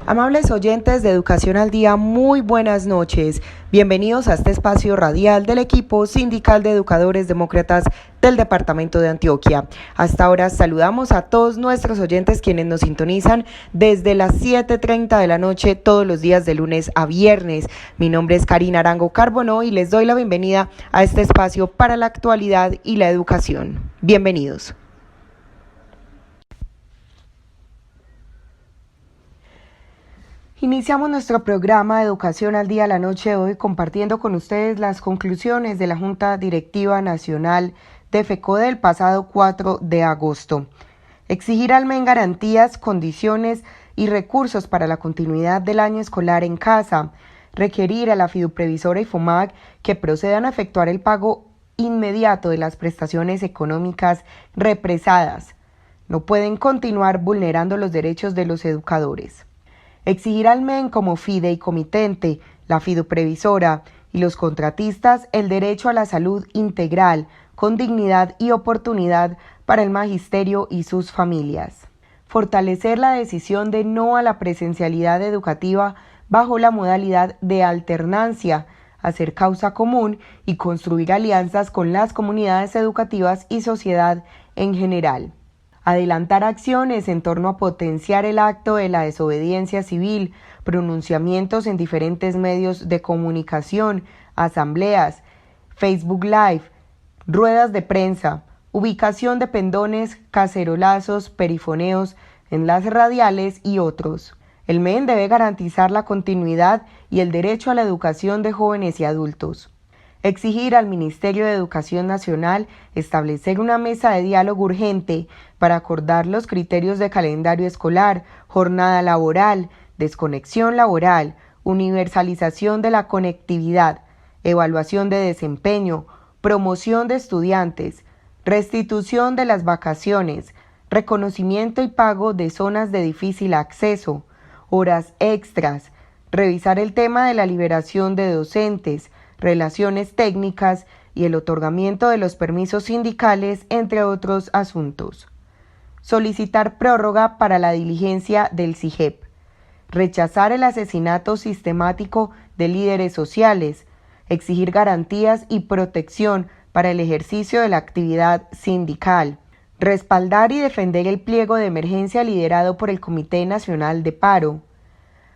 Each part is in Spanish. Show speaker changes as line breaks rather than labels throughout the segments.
Amables oyentes de Educación al Día, muy buenas noches. Bienvenidos a este espacio radial del equipo sindical de educadores demócratas del Departamento de Antioquia. Hasta ahora saludamos a todos nuestros oyentes quienes nos sintonizan desde las 7:30 de la noche todos los días de lunes a viernes. Mi nombre es Karina Arango Carbonó y les doy la bienvenida a este espacio para la actualidad y la educación. Bienvenidos. Iniciamos nuestro programa de Educación al Día la noche de hoy compartiendo con ustedes las conclusiones de la Junta Directiva Nacional de FECODE del pasado 4 de agosto. Exigir al MEN garantías, condiciones y recursos para la continuidad del año escolar en casa. Requerir a la Fiduprevisora y FOMAC que procedan a efectuar el pago inmediato de las prestaciones económicas represadas. No pueden continuar vulnerando los derechos de los educadores. Exigir al MEN como fideicomitente, la fiduprevisora y los contratistas el derecho a la salud integral, con dignidad y oportunidad para el magisterio y sus familias. Fortalecer la decisión de no a la presencialidad educativa bajo la modalidad de alternancia, hacer causa común y construir alianzas con las comunidades educativas y sociedad en general. Adelantar acciones en torno a potenciar el acto de la desobediencia civil, pronunciamientos en diferentes medios de comunicación, asambleas, Facebook Live, ruedas de prensa, ubicación de pendones, cacerolazos, perifoneos, enlaces radiales y otros. El MEN debe garantizar la continuidad y el derecho a la educación de jóvenes y adultos. Exigir al Ministerio de Educación Nacional establecer una mesa de diálogo urgente para acordar los criterios de calendario escolar, jornada laboral, desconexión laboral, universalización de la conectividad, evaluación de desempeño, promoción de estudiantes, restitución de las vacaciones, reconocimiento y pago de zonas de difícil acceso, horas extras, revisar el tema de la liberación de docentes, relaciones técnicas y el otorgamiento de los permisos sindicales, entre otros asuntos. Solicitar prórroga para la diligencia del SIGEP. Rechazar el asesinato sistemático de líderes sociales. Exigir garantías y protección para el ejercicio de la actividad sindical. Respaldar y defender el pliego de emergencia liderado por el Comité Nacional de Paro.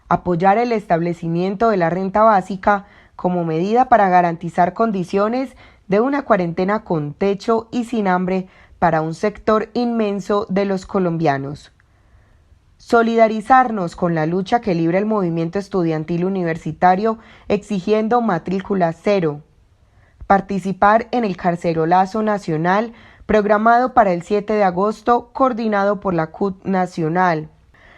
Apoyar el establecimiento de la renta básica como medida para garantizar condiciones de una cuarentena con techo y sin hambre para un sector inmenso de los colombianos. Solidarizarnos con la lucha que libra el movimiento estudiantil universitario exigiendo matrícula cero. Participar en el carcerolazo nacional programado para el 7 de agosto, coordinado por la CUT Nacional.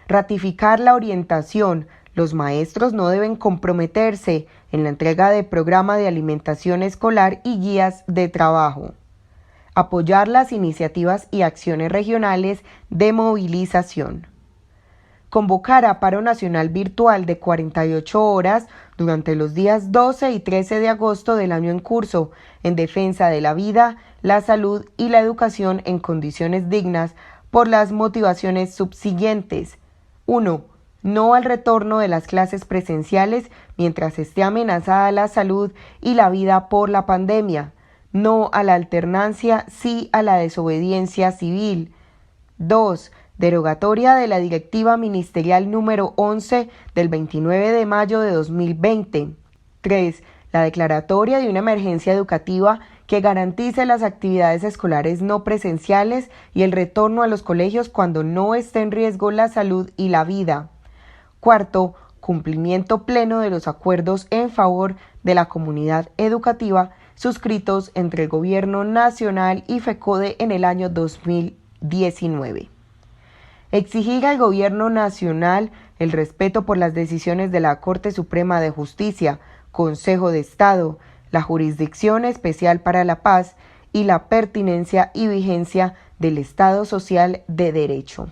Ratificar la orientación. Los maestros no deben comprometerse en la entrega de programa de alimentación escolar y guías de trabajo. Apoyar las iniciativas y acciones regionales de movilización. Convocar a paro nacional virtual de 48 horas durante los días 12 y 13 de agosto del año en curso, en defensa de la vida, la salud y la educación en condiciones dignas por las motivaciones subsiguientes. 1. No al retorno de las clases presenciales mientras esté amenazada la salud y la vida por la pandemia. No a la alternancia, sí a la desobediencia civil. 2. Derogatoria de la Directiva Ministerial número 11 del 29 de mayo de 2020. 3. La declaratoria de una emergencia educativa que garantice las actividades escolares no presenciales y el retorno a los colegios cuando no esté en riesgo la salud y la vida. 4. Cumplimiento pleno de los acuerdos en favor de la comunidad educativa suscritos entre el Gobierno Nacional y FECODE en el año 2019. Exigir al Gobierno Nacional el respeto por las decisiones de la Corte Suprema de Justicia, Consejo de Estado, la Jurisdicción Especial para la Paz y la pertinencia y vigencia del Estado Social de Derecho.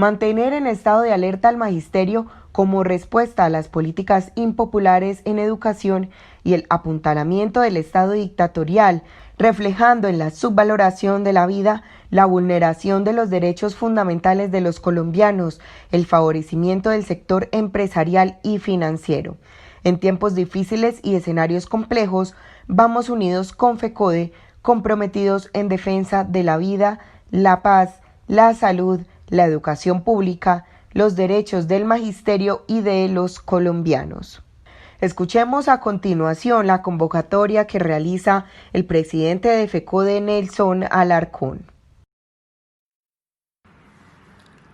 mantener en estado de alerta al magisterio como respuesta a las políticas impopulares en educación y el apuntalamiento del Estado dictatorial, reflejando en la subvaloración de la vida, la vulneración de los derechos fundamentales de los colombianos, el favorecimiento del sector empresarial y financiero. En tiempos difíciles y escenarios complejos, vamos unidos con FECODE, comprometidos en defensa de la vida, la paz, la salud, la educación pública, los derechos del magisterio y de los colombianos. Escuchemos a continuación la convocatoria que realiza el presidente de FECODE, Nelson Alarcón.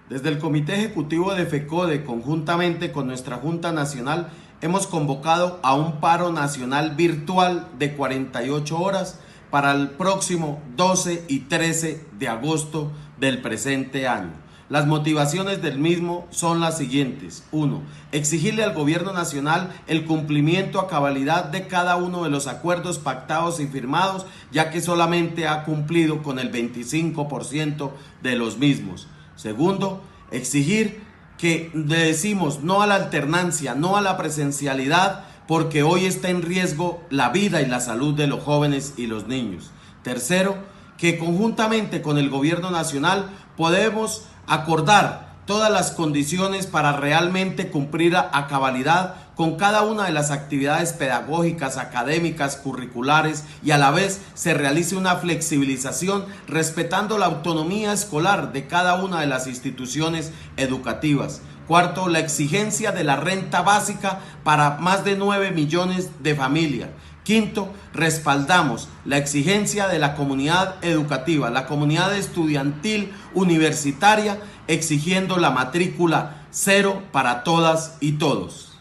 Desde el Comité Ejecutivo de FECODE, conjuntamente con nuestra Junta Nacional, hemos convocado a un paro nacional virtual de 48 horas para el próximo 12 y 13 de agosto del presente año. Las motivaciones del mismo son las siguientes. 1. Exigirle al gobierno nacional el cumplimiento a cabalidad de cada uno de los acuerdos pactados y firmados, ya que solamente ha cumplido con el 25% de los mismos. Segundo, exigir que le decimos no a la alternancia, no a la presencialidad, porque hoy está en riesgo la vida y la salud de los jóvenes y los niños. Tercero, que conjuntamente con el gobierno nacional podemos acordar todas las condiciones para realmente cumplir a cabalidad con cada una de las actividades pedagógicas, académicas, curriculares, y a la vez se realice una flexibilización respetando la autonomía escolar de cada una de las instituciones educativas. Cuarto, la exigencia de la renta básica para más de 9 millones de familias. Quinto, respaldamos la exigencia de la comunidad educativa, la comunidad estudiantil universitaria, exigiendo la matrícula cero para todas y todos.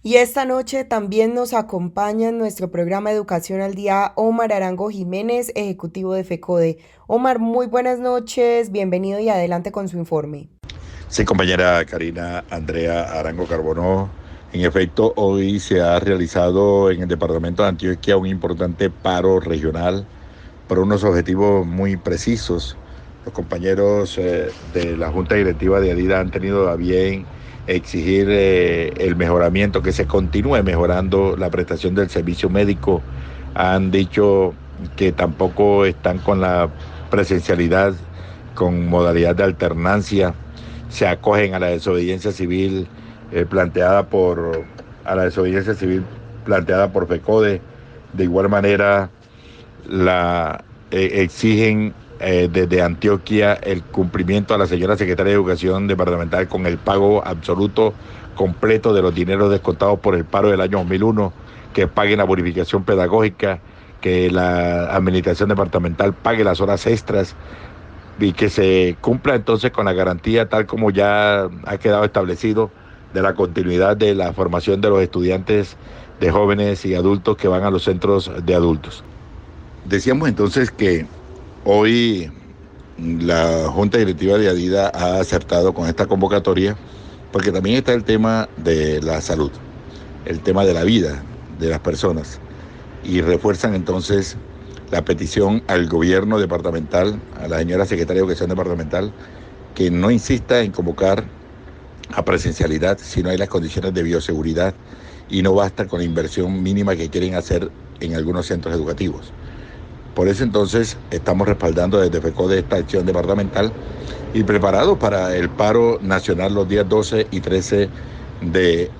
Y esta noche también nos acompaña en nuestro programa Educación al Día Omar Arango Jiménez, ejecutivo de FECODE. Omar, muy buenas noches, bienvenido y adelante con su informe.
Sí, compañera Karina Andrea Arango Carbonó. En efecto, hoy se ha realizado en el departamento de Antioquia un importante paro regional por unos objetivos muy precisos. Los compañeros de la Junta Directiva de ADIDA han tenido a bien exigir el mejoramiento, que se continúe mejorando la prestación del servicio médico. Han dicho que tampoco están con la presencialidad, con modalidad de alternancia. Se acogen a la desobediencia civil planteada por FECODE. De igual manera exigen desde Antioquia el cumplimiento a la señora secretaria de Educación departamental con el pago absoluto completo de los dineros descontados por el paro del año 2001, que paguen la bonificación pedagógica, que la administración departamental pague las horas extras y que se cumpla entonces con la garantía, tal como ya ha quedado establecido, de la continuidad de la formación de los estudiantes, de jóvenes y adultos que van a los centros de adultos. Decíamos entonces que hoy la Junta Directiva de ADIDA ha acertado con esta convocatoria, porque también está el tema de la salud, el tema de la vida de las personas, y refuerzan entonces la petición al gobierno departamental, a la señora secretaria de Educación departamental, que no insista en convocar a presencialidad si no hay las condiciones de bioseguridad y no basta con la inversión mínima que quieren hacer en algunos centros educativos. Por eso entonces estamos respaldando desde FECODE esta acción departamental y preparados para el paro nacional los días 12 y 13 de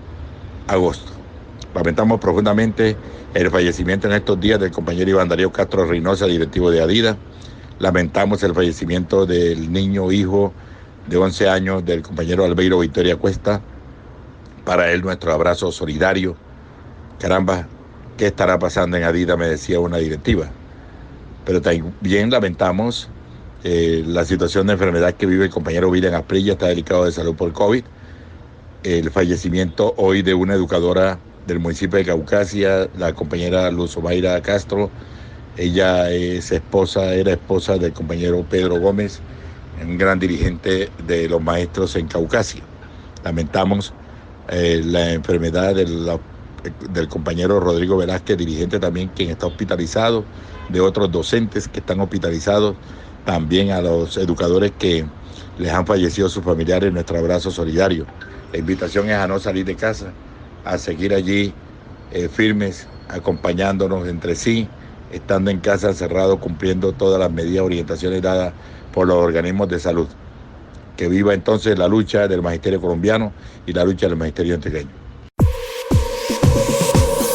agosto. Lamentamos profundamente el fallecimiento en estos días del compañero Iván Darío Castro Reynosa, directivo de ADIDA. Lamentamos el fallecimiento del niño hijo de 11 años del compañero Albeiro Victoria Cuesta. Para él nuestro abrazo solidario. Caramba, ¿qué estará pasando en ADIDA?, me decía una directiva. Pero también lamentamos la situación de enfermedad que vive el compañero William Asprilla, está delicado de salud por COVID. El fallecimiento hoy de una educadora del municipio de Caucasia, la compañera Luz Omaira Castro. Ella era esposa del compañero Pedro Gómez, un gran dirigente de los maestros en Caucasia. Lamentamos la enfermedad del compañero Rodrigo Velázquez, dirigente también, quien está hospitalizado, de otros docentes que están hospitalizados también a los educadores que les han fallecido sus familiares, nuestro abrazo solidario. La invitación es a no salir de casa, a seguir allí firmes, acompañándonos entre sí, estando en casa encerrados, cumpliendo todas las medidas, orientaciones dadas por los organismos de salud. Que viva entonces la lucha del magisterio colombiano y la lucha del magisterio antioqueño.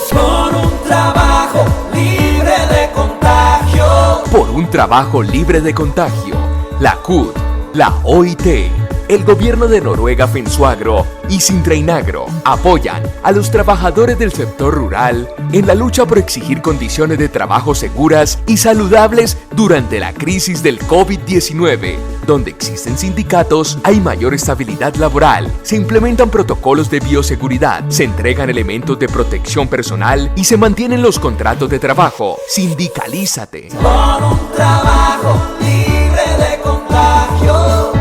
Por un trabajo libre de contagio.
Por un trabajo libre de contagio. La CUT, la OIT, el gobierno de Noruega Fensuagro y Sintreinagro apoyan a los trabajadores del sector rural en la lucha por exigir condiciones de trabajo seguras y saludables durante la crisis del COVID-19. Donde existen sindicatos, hay mayor estabilidad laboral, se implementan protocolos de bioseguridad, se entregan elementos de protección personal y se mantienen los contratos de trabajo. Sindicalízate.
Por un trabajo libre de contagio.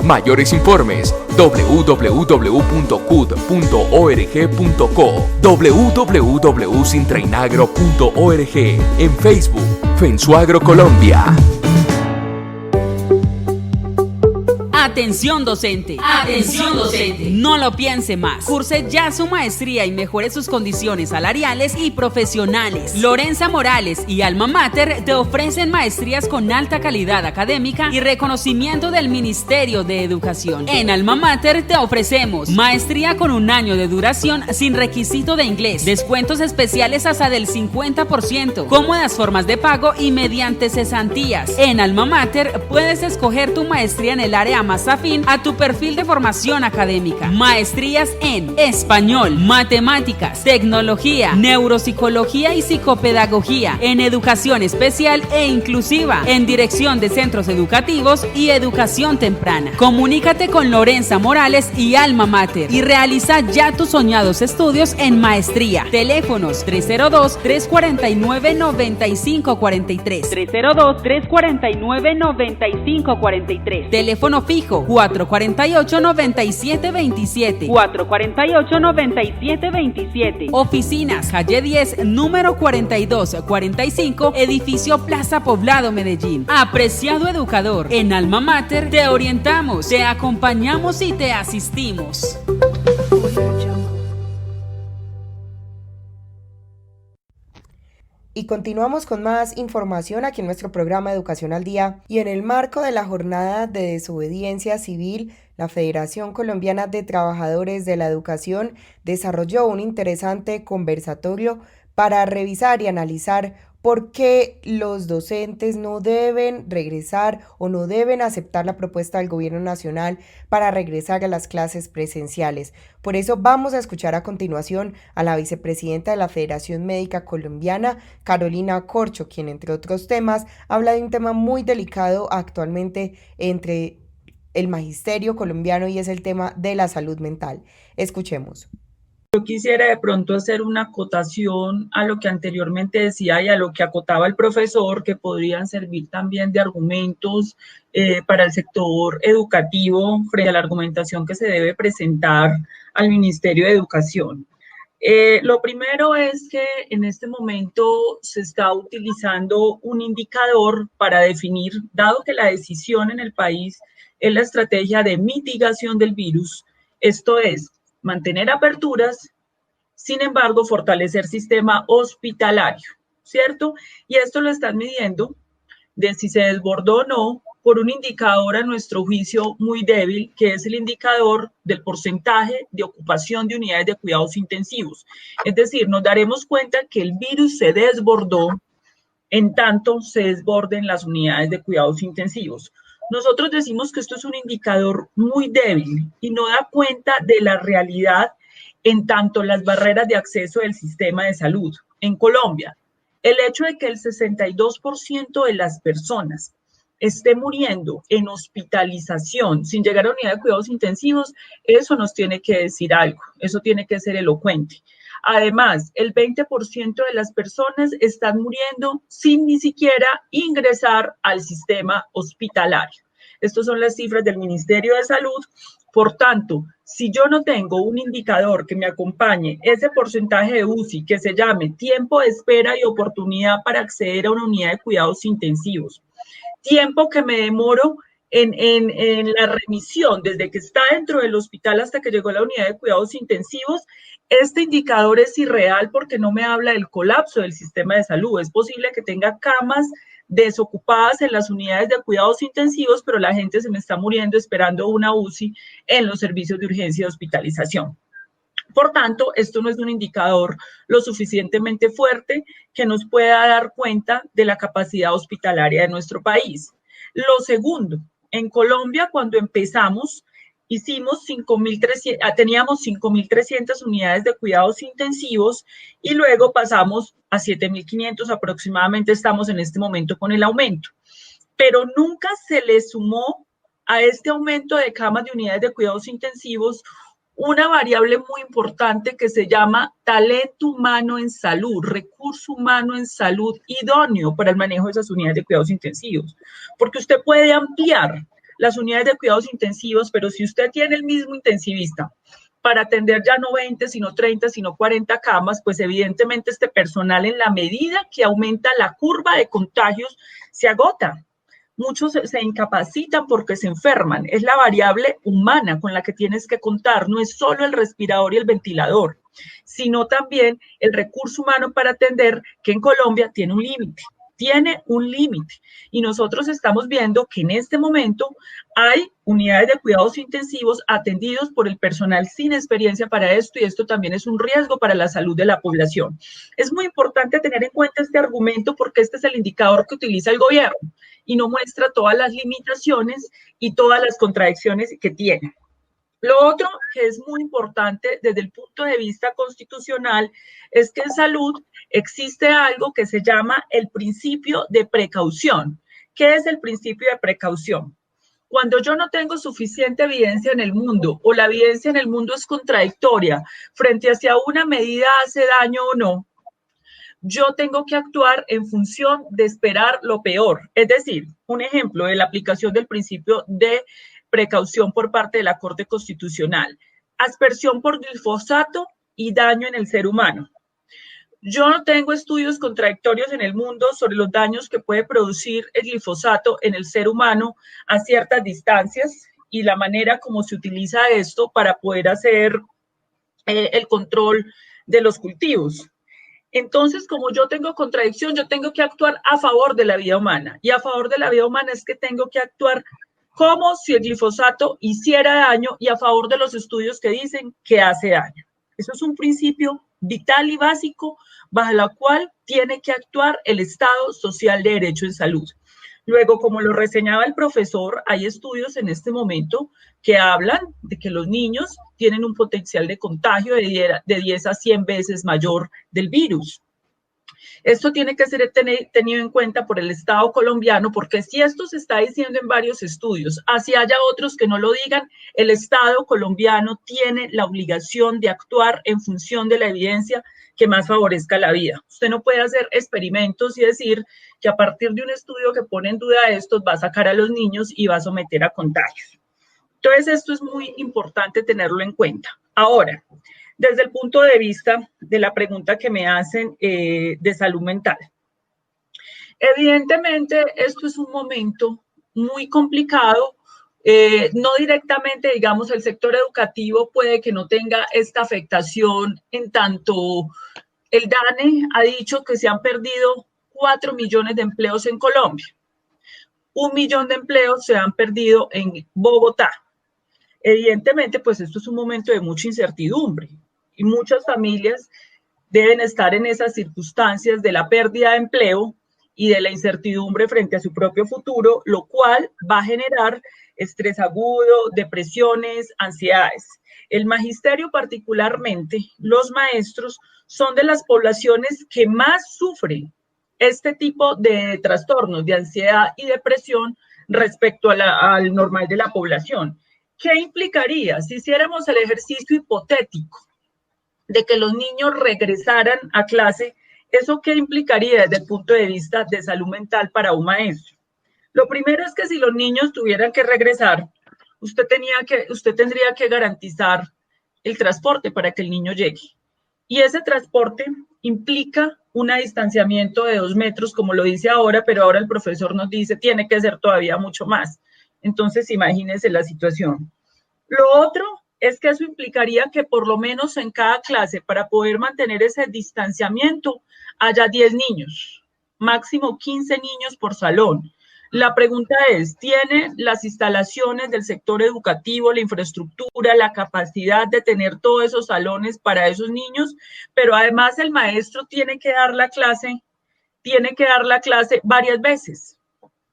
Mayores informes www.cud.org.co, www.sintreinagro.org, en Facebook, Fensuagro Colombia.
Atención docente. Atención docente. No lo piense más. Curse ya su maestría y mejore sus condiciones salariales y profesionales. Lorenza Morales y Alma Mater te ofrecen maestrías con alta calidad académica y reconocimiento del Ministerio de Educación. En Alma Mater te ofrecemos maestría con 1 año de duración sin requisito de inglés, descuentos especiales hasta del 50%, cómodas formas de pago y mediante cesantías. En Alma Mater puedes escoger tu maestría en el área más afín a tu perfil de formación académica. Maestrías en español, matemáticas, tecnología, neuropsicología y psicopedagogía, en educación especial e inclusiva, en dirección de centros educativos y educación temprana. Comunícate con Lorenza Morales y Alma Mater y realiza ya tus soñados estudios en maestría. Teléfonos 302-349-9543, 302-349-9543. Teléfono fijo 448-9727, 448-9727. Oficinas, calle 10, número 4245, edificio Plaza Poblado, Medellín. Apreciado educador, en Alma Mater te orientamos, te acompañamos y te asistimos.
Y continuamos con más información aquí en nuestro programa Educación al Día. Y en el marco de la jornada de desobediencia civil, la Federación Colombiana de Trabajadores de la Educación desarrolló un interesante conversatorio para revisar y analizar por qué los docentes no deben regresar o no deben aceptar la propuesta del Gobierno Nacional para regresar a las clases presenciales. Por eso vamos a escuchar a continuación a la vicepresidenta de la Federación Médica Colombiana, Carolina Corcho, quien entre otros temas habla de un tema muy delicado actualmente entre el magisterio colombiano y es el tema de la salud mental. Escuchemos.
Yo quisiera de pronto hacer una acotación a lo que anteriormente decía y a lo que acotaba el profesor, que podrían servir también de argumentos para el sector educativo frente a la argumentación que se debe presentar al Ministerio de Educación. Lo primero es que en este momento se está utilizando un indicador para definir, dado que la decisión en el país es la estrategia de mitigación del virus, esto es, mantener aperturas, sin embargo, fortalecer sistema hospitalario, ¿cierto? Y esto lo están midiendo de si se desbordó o no por un indicador a nuestro juicio muy débil, que es el indicador del porcentaje de ocupación de unidades de cuidados intensivos. Es decir, nos daremos cuenta que el virus se desbordó en tanto se desborden las unidades de cuidados intensivos. Nosotros decimos que esto es un indicador muy débil y no da cuenta de la realidad en tanto las barreras de acceso del sistema de salud. En Colombia, el hecho de que el 62% de las personas esté muriendo en hospitalización sin llegar a unidad de cuidados intensivos, eso nos tiene que decir algo, eso tiene que ser elocuente. Además, el 20% de las personas están muriendo sin ni siquiera ingresar al sistema hospitalario. Estas son las cifras del Ministerio de Salud. Por tanto, si yo no tengo un indicador que me acompañe ese porcentaje de UCI que se llame tiempo de espera y oportunidad para acceder a una unidad de cuidados intensivos, tiempo que me demoro en la remisión, desde que está dentro del hospital hasta que llegó a la unidad de cuidados intensivos, este indicador es irreal porque no me habla del colapso del sistema de salud. Es posible que tenga camas desocupadas en las unidades de cuidados intensivos, pero la gente se me está muriendo esperando una UCI en los servicios de urgencia y hospitalización. Por tanto, esto no es un indicador lo suficientemente fuerte que nos pueda dar cuenta de la capacidad hospitalaria de nuestro país. Lo segundo, en Colombia, cuando empezamos, teníamos 5.300 unidades de cuidados intensivos y luego pasamos a 7.500 aproximadamente, estamos en este momento con el aumento. Pero nunca se le sumó a este aumento de camas de unidades de cuidados intensivos una variable muy importante que se llama talento humano en salud, recurso humano en salud idóneo para el manejo de esas unidades de cuidados intensivos. Porque usted puede ampliar las unidades de cuidados intensivos, pero si usted tiene el mismo intensivista para atender ya no 20, sino 30, sino 40 camas, pues evidentemente este personal en la medida que aumenta la curva de contagios se agota. Muchos se incapacitan porque se enferman. Es la variable humana con la que tienes que contar. No es solo el respirador y el ventilador, sino también el recurso humano para atender, que en Colombia tiene un límite. Tiene un límite. Y nosotros estamos viendo que en este momento hay unidades de cuidados intensivos atendidos por el personal sin experiencia para esto, y esto también es un riesgo para la salud de la población. Es muy importante tener en cuenta este argumento porque este es el indicador que utiliza el gobierno y no muestra todas las limitaciones y todas las contradicciones que tiene. Lo otro que es muy importante desde el punto de vista constitucional es que en salud existe algo que se llama el principio de precaución. ¿Qué es el principio de precaución? Cuando yo no tengo suficiente evidencia en el mundo o la evidencia en el mundo es contradictoria frente a si una medida hace daño o no, yo tengo que actuar en función de esperar lo peor. Es decir, un ejemplo de la aplicación del principio de precaución por parte de la Corte Constitucional. Aspersión por glifosato y daño en el ser humano. Yo no tengo estudios contradictorios en el mundo sobre los daños que puede producir el glifosato en el ser humano a ciertas distancias y la manera como se utiliza esto para poder hacer el control de los cultivos. Entonces, como yo tengo contradicción, yo tengo que actuar a favor de la vida humana. Y a favor de la vida humana es que tengo que actuar como si el glifosato hiciera daño y a favor de los estudios que dicen que hace daño. Eso es un principio vital y básico bajo el cual tiene que actuar el Estado social de derecho en salud. Luego, como lo reseñaba el profesor, hay estudios en este momento que hablan de que los niños tienen un potencial de contagio de 10 a 100 veces mayor del virus. Esto tiene que ser tenido en cuenta por el Estado colombiano, porque si esto se está diciendo en varios estudios, así haya otros que no lo digan, el Estado colombiano tiene la obligación de actuar en función de la evidencia que más favorezca la vida. Usted no puede hacer experimentos y decir que a partir de un estudio que pone en duda estos va a sacar a los niños y va a someter a contagios. Entonces, esto es muy importante tenerlo en cuenta. Ahora, desde el punto de vista de la pregunta que me hacen de salud mental. Evidentemente, esto es un momento muy complicado. No directamente, digamos, el sector educativo puede que no tenga esta afectación en tanto el DANE ha dicho que se han perdido 4 millones de empleos en Colombia. 1 millón de empleos se han perdido en Bogotá. Evidentemente, pues esto es un momento de mucha incertidumbre y muchas familias deben estar en esas circunstancias de la pérdida de empleo y de la incertidumbre frente a su propio futuro, lo cual va a generar estrés agudo, depresiones, ansiedades. El magisterio particularmente, los maestros, son de las poblaciones que más sufren este tipo de trastornos de ansiedad y depresión respecto al normal de la población. ¿Qué implicaría si hiciéramos el ejercicio hipotético de que los niños regresaran a clase? ¿Eso qué implicaría desde el punto de vista de salud mental para un maestro? Lo primero es que si los niños tuvieran que regresar, usted tendría que garantizar el transporte para que el niño llegue. Y ese transporte implica un distanciamiento de 2 metros, como lo dice ahora, pero ahora el profesor nos dice tiene que ser todavía mucho más. Entonces, imagínense la situación. Lo otro es que eso implicaría que por lo menos en cada clase, para poder mantener ese distanciamiento, haya 10 niños, máximo 15 niños por salón. La pregunta es, ¿tiene las instalaciones del sector educativo, la infraestructura, la capacidad de tener todos esos salones para esos niños? Pero además el maestro tiene que dar la clase varias veces,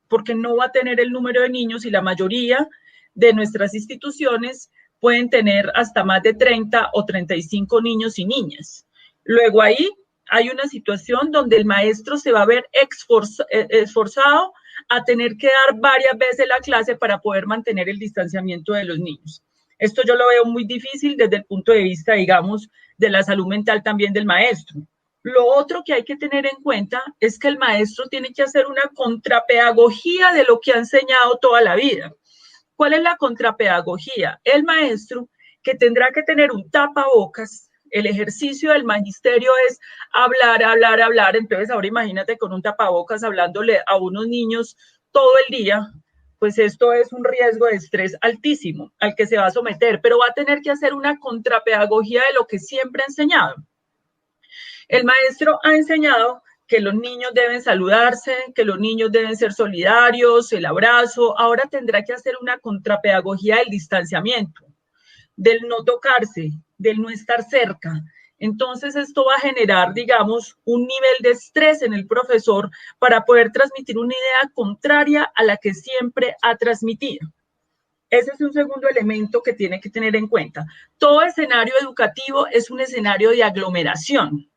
porque no va a tener el número de niños y la mayoría de nuestras instituciones pueden tener hasta más de 30 o 35 niños y niñas. Luego ahí hay una situación donde el maestro se va a ver esforzado a tener que dar varias veces la clase para poder mantener el distanciamiento de los niños. Esto yo lo veo muy difícil desde el punto de vista, digamos, de la salud mental también del maestro. Lo otro que hay que tener en cuenta es que el maestro tiene que hacer una contrapedagogía de lo que ha enseñado toda la vida. ¿Cuál es la contrapedagogía? El maestro que tendrá que tener un tapabocas. El ejercicio del magisterio es hablar, hablar, hablar. Entonces ahora imagínate con un tapabocas hablándole a unos niños todo el día, pues esto es un riesgo de estrés altísimo al que se va a someter, pero va a tener que hacer una contrapedagogía de lo que siempre ha enseñado. El maestro ha enseñado que los niños deben saludarse, que los niños deben ser solidarios, el abrazo. Ahora tendrá que hacer una contrapedagogía del distanciamiento, del no tocarse, del no estar cerca. Entonces esto va a generar, digamos, un nivel de estrés en el profesor para poder transmitir una idea contraria a la que siempre ha transmitido. Ese es un segundo elemento que tiene que tener en cuenta. Todo escenario educativo es un escenario de aglomeración.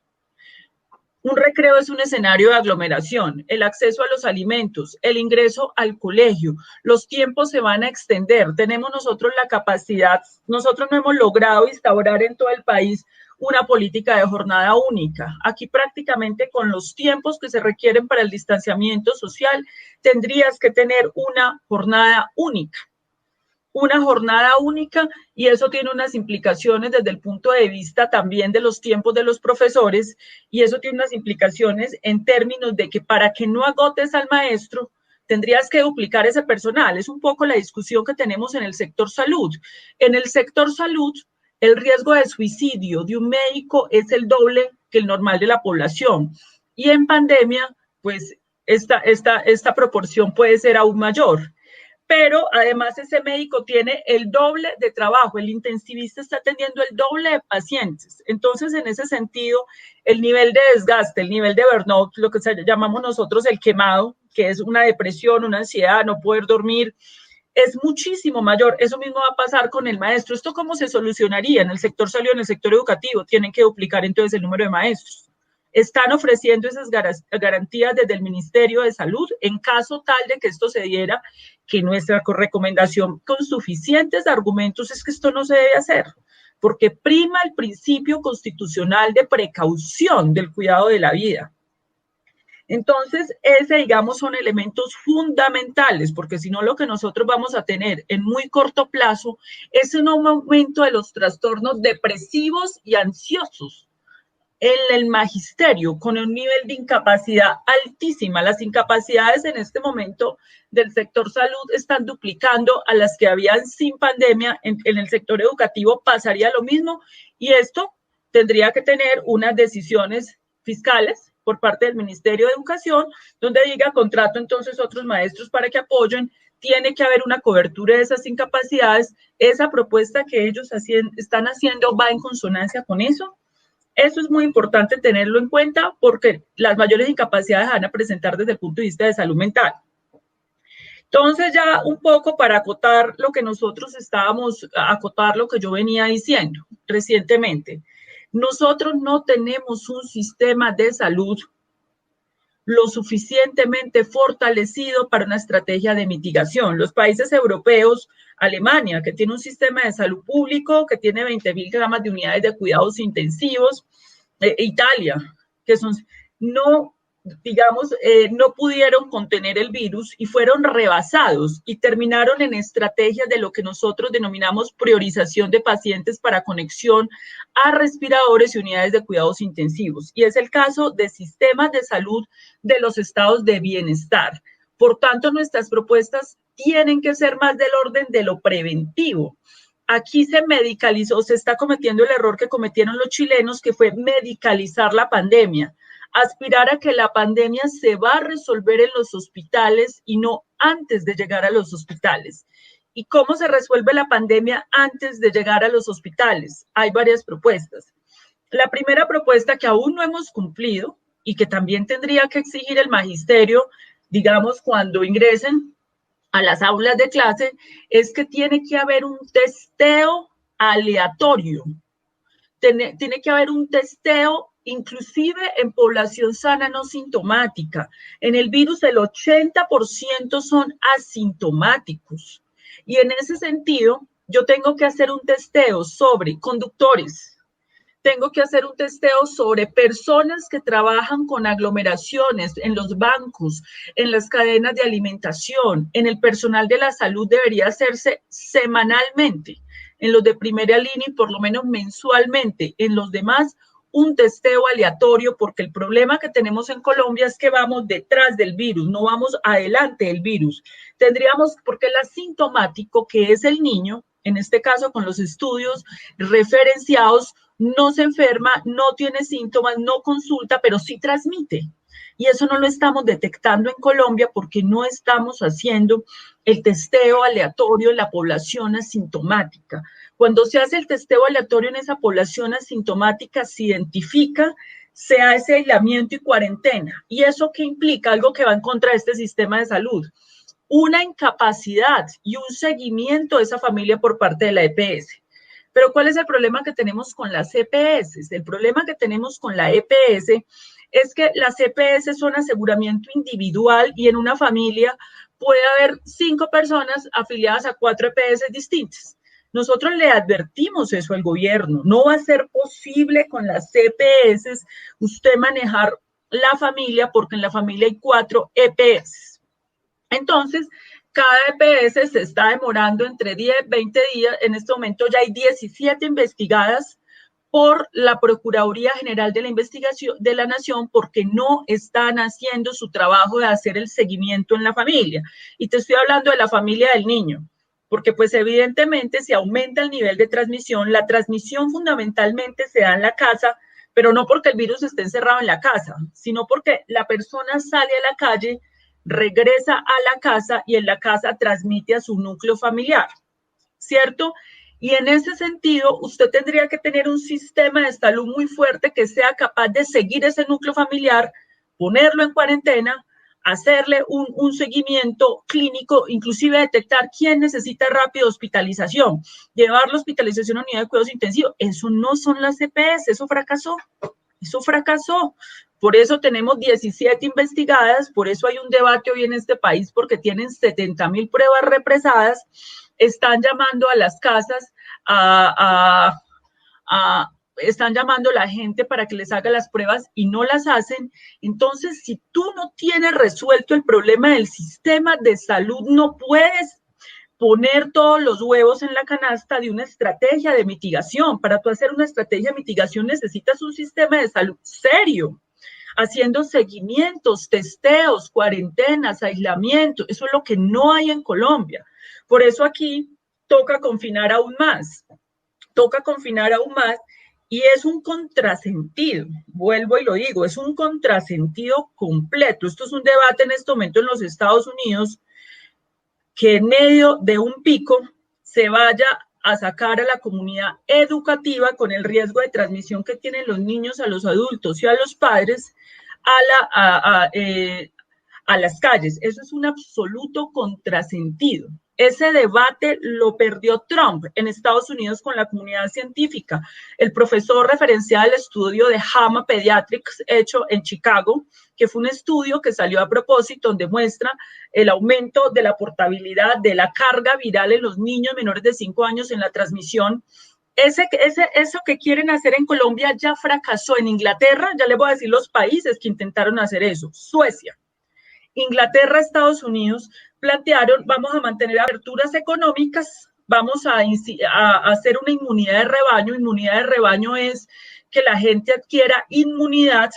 Un recreo es un escenario de aglomeración, el acceso a los alimentos, el ingreso al colegio, los tiempos se van a extender, tenemos nosotros la capacidad, nosotros no hemos logrado instaurar en todo el país una política de jornada única. Aquí prácticamente con los tiempos que se requieren para el distanciamiento social, tendrías que tener una jornada única. Y eso tiene unas implicaciones desde el punto de vista también de los tiempos de los profesores y eso tiene unas implicaciones en términos de que para que no agotes al maestro tendrías que duplicar ese personal. Es un poco la discusión que tenemos en el sector salud. En el sector salud, el riesgo de suicidio de un médico es el doble que el normal de la población y en pandemia, pues esta proporción puede ser aún mayor. Pero además ese médico tiene el doble de trabajo, el intensivista está atendiendo el doble de pacientes. Entonces, en ese sentido, el nivel de desgaste, el nivel de burnout, lo que llamamos nosotros el quemado, que es una depresión, una ansiedad, no poder dormir, es muchísimo mayor. Eso mismo va a pasar con el maestro. ¿Esto cómo se solucionaría? En el sector salud, en el sector educativo, tienen que duplicar entonces el número de maestros. Están ofreciendo esas garantías desde el Ministerio de Salud en caso tal de que esto se diera, que nuestra recomendación con suficientes argumentos es que esto no se debe hacer, porque prima el principio constitucional de precaución del cuidado de la vida. Entonces, digamos, son elementos fundamentales, porque si no lo que nosotros vamos a tener en muy corto plazo es un aumento de los trastornos depresivos y ansiosos en el magisterio, con un nivel de incapacidad altísima. Las incapacidades en este momento del sector salud están duplicando a las que habían sin pandemia. En el sector educativo pasaría lo mismo y esto tendría que tener unas decisiones fiscales por parte del Ministerio de Educación, donde diga contrato entonces otros maestros para que apoyen. Tiene que haber una cobertura de esas incapacidades. Esa propuesta que ellos están haciendo va en consonancia con eso. Eso es muy importante tenerlo en cuenta porque las mayores incapacidades van a presentar desde el punto de vista de salud mental. Entonces, ya un poco para acotar lo que lo que yo venía diciendo recientemente. Nosotros no tenemos un sistema de salud lo suficientemente fortalecido para una estrategia de mitigación. Los países europeos, Alemania, que tiene un sistema de salud público, que tiene 20.000 camas de unidades de cuidados intensivos, Italia, no digamos, no pudieron contener el virus y fueron rebasados y terminaron en estrategias de lo que nosotros denominamos priorización de pacientes para conexión a respiradores y unidades de cuidados intensivos. Y es el caso de sistemas de salud de los estados de bienestar. Por tanto, nuestras propuestas tienen que ser más del orden de lo preventivo. Aquí se medicalizó, se está cometiendo el error que cometieron los chilenos, que fue medicalizar la pandemia, aspirar a que la pandemia se va a resolver en los hospitales y no antes de llegar a los hospitales. ¿Y cómo se resuelve la pandemia antes de llegar a los hospitales? Hay varias propuestas. La primera propuesta, que aún no hemos cumplido y que también tendría que exigir el magisterio, digamos, cuando ingresen a las aulas de clase, es que tiene que haber un testeo aleatorio. Tiene que haber un testeo inclusive en población sana no sintomática. En el virus el 80% son asintomáticos. Y en ese sentido, yo tengo que hacer un testeo sobre conductores, tengo que hacer un testeo sobre personas que trabajan con aglomeraciones en los bancos, en las cadenas de alimentación, en el personal de la salud debería hacerse semanalmente, en los de primera línea y por lo menos mensualmente, en los demás un testeo aleatorio, porque el problema que tenemos en Colombia es que vamos detrás del virus, no vamos adelante del virus. Tendríamos, porque el asintomático, que es el niño, en este caso con los estudios referenciados, no se enferma, no tiene síntomas, no consulta, pero sí transmite. Y eso no lo estamos detectando en Colombia porque no estamos haciendo el testeo aleatorio en la población asintomática. Cuando se hace el testeo aleatorio en esa población asintomática, se identifica, se hace aislamiento y cuarentena. ¿Y eso qué implica? Algo que va en contra de este sistema de salud. Una incapacidad y un seguimiento de esa familia por parte de la EPS. Pero ¿cuál es el problema que tenemos con las EPS? El problema que tenemos con la EPS es que las EPS son aseguramiento individual y en una familia puede haber 5 personas afiliadas a 4 EPS distintas. Nosotros le advertimos eso al gobierno. No va a ser posible con las EPS usted manejar la familia porque en la familia hay 4 EPS. Entonces, cada EPS se está demorando entre 10, 20 días. En este momento ya hay 17 investigadas por la Procuraduría General de la Investigación de la Nación porque no están haciendo su trabajo de hacer el seguimiento en la familia. Y te estoy hablando de la familia del niño, porque pues evidentemente si aumenta el nivel de transmisión, la transmisión fundamentalmente se da en la casa, pero no porque el virus esté encerrado en la casa, sino porque la persona sale a la calle, regresa a la casa y en la casa transmite a su núcleo familiar, ¿cierto? Y en ese sentido, usted tendría que tener un sistema de salud muy fuerte que sea capaz de seguir ese núcleo familiar, ponerlo en cuarentena, hacerle un seguimiento clínico, inclusive detectar quién necesita rápido hospitalización, llevar la hospitalización a unidad de cuidados intensivos. Eso no son las EPS, eso fracasó. Eso fracasó. Por eso tenemos 17 investigadas, por eso hay un debate hoy en este país, porque tienen 70,000 pruebas represadas, están llamando a las casas, están llamando a la gente para que les haga las pruebas y no las hacen. Entonces, si tú no tienes resuelto el problema del sistema de salud, no puedes poner todos los huevos en la canasta de una estrategia de mitigación. Para tú hacer una estrategia de mitigación necesitas un sistema de salud serio, haciendo seguimientos, testeos, cuarentenas, aislamiento. Eso es lo que no hay en Colombia. Por eso aquí toca confinar aún más. Toca confinar aún más y es un contrasentido. Vuelvo y lo digo, es un contrasentido completo. Esto es un debate en este momento en los Estados Unidos, que en medio de un pico se vaya a sacar a la comunidad educativa con el riesgo de transmisión que tienen los niños a los adultos y a los padres a las calles. Eso es un absoluto contrasentido. Ese debate lo perdió Trump en Estados Unidos con la comunidad científica. El profesor referencial al estudio de JAMA Pediatrics hecho en Chicago, que fue un estudio que salió a propósito donde muestra el aumento de la portabilidad de la carga viral en los niños menores de 5 años en la transmisión Eso que quieren hacer en Colombia ya fracasó. En Inglaterra, ya les voy a decir los países que intentaron hacer eso. Suecia, Inglaterra, Estados Unidos plantearon, vamos a mantener aperturas económicas, vamos a hacer una inmunidad de rebaño. Inmunidad de rebaño es que la gente adquiera inmunidad,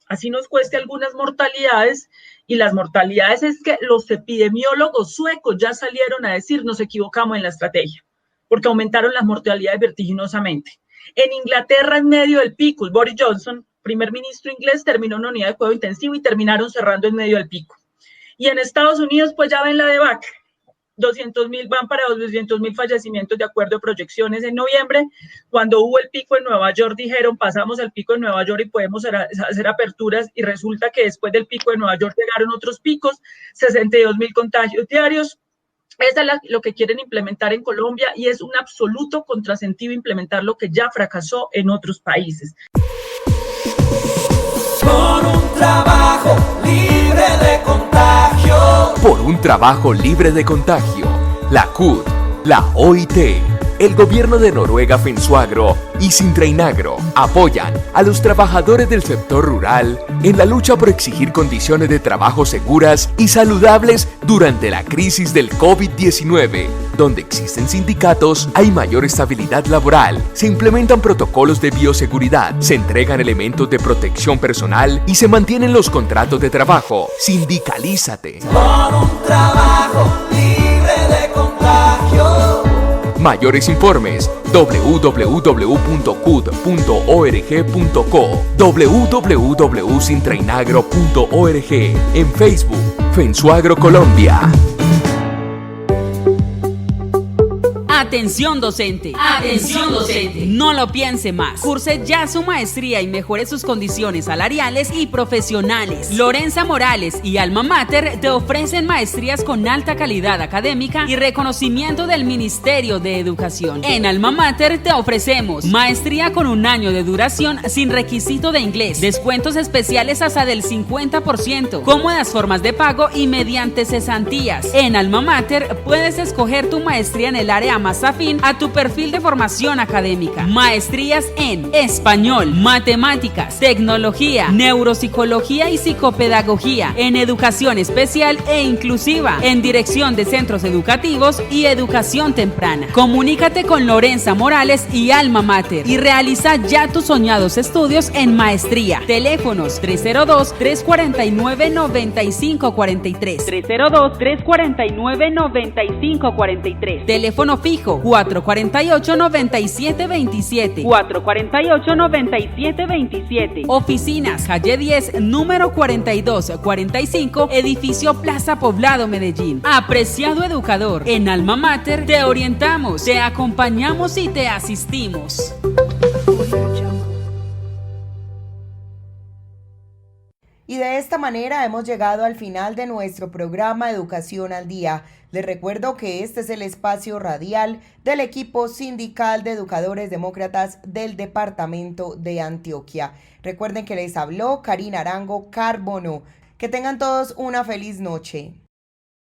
así nos cueste algunas mortalidades, y las mortalidades es que los epidemiólogos suecos ya salieron a decir, nos equivocamos en la estrategia, porque aumentaron las mortalidades vertiginosamente. En Inglaterra, en medio del pico, Boris Johnson, primer ministro inglés, terminó una unidad de cuidado intensivo y terminaron cerrando en medio del pico. Y en Estados Unidos, pues ya ven la debacle. 200.000, van para 200.000 fallecimientos de acuerdo a proyecciones en noviembre. Cuando hubo el pico en Nueva York, dijeron, pasamos el pico en Nueva York y podemos hacer aperturas, y resulta que después del pico de Nueva York llegaron otros picos, 62.000 contagios diarios. Eso es lo que quieren implementar en Colombia, y es un absoluto contrasentido implementar lo que ya fracasó en otros países.
Por un trabajo libre de contagio.
Por un trabajo libre de contagio. La CUT, la OIT, el gobierno de Noruega Finsuagro y Sintreinagro apoyan a los trabajadores del sector rural en la lucha por exigir condiciones de trabajo seguras y saludables durante la crisis del COVID-19. Donde existen sindicatos, hay mayor estabilidad laboral, se implementan protocolos de bioseguridad, se entregan elementos de protección personal y se mantienen los contratos de trabajo. Sindicalízate.
Por un trabajo libre de contagio.
Mayores informes www.cud.org.co, www.sintreinagro.org, en Facebook, Finsuagro Colombia.
Atención docente. Atención docente. No lo piense más. Curse ya su maestría y mejore sus condiciones salariales y profesionales. Lorenza Morales y Alma Mater te ofrecen maestrías con alta calidad académica y reconocimiento del Ministerio de Educación. En Alma Mater te ofrecemos maestría con 1 año de duración sin requisito de inglés, descuentos especiales hasta del 50%, cómodas formas de pago y mediante cesantías. En Alma Mater puedes escoger tu maestría en el área más afín a tu perfil de formación académica. Maestrías en español, matemáticas, tecnología, neuropsicología y psicopedagogía, en educación especial e inclusiva, en dirección de centros educativos y educación temprana. Comunícate con Lorenza Morales y Alma Mater y realiza ya tus soñados estudios en maestría. Teléfonos 302-349-9543, 302-349-9543. Teléfono fijo 448-9727, 448-9727. Oficinas, calle 10, número 4245, edificio Plaza Poblado, Medellín. Apreciado educador, en Alma Mater te orientamos, te acompañamos y te asistimos.
Y de esta manera hemos llegado al final de nuestro programa Educación al Día. Les recuerdo que este es el espacio radial del equipo sindical de educadores demócratas del departamento de Antioquia. Recuerden que les habló Karina Arango Carbono. Que tengan todos una feliz noche.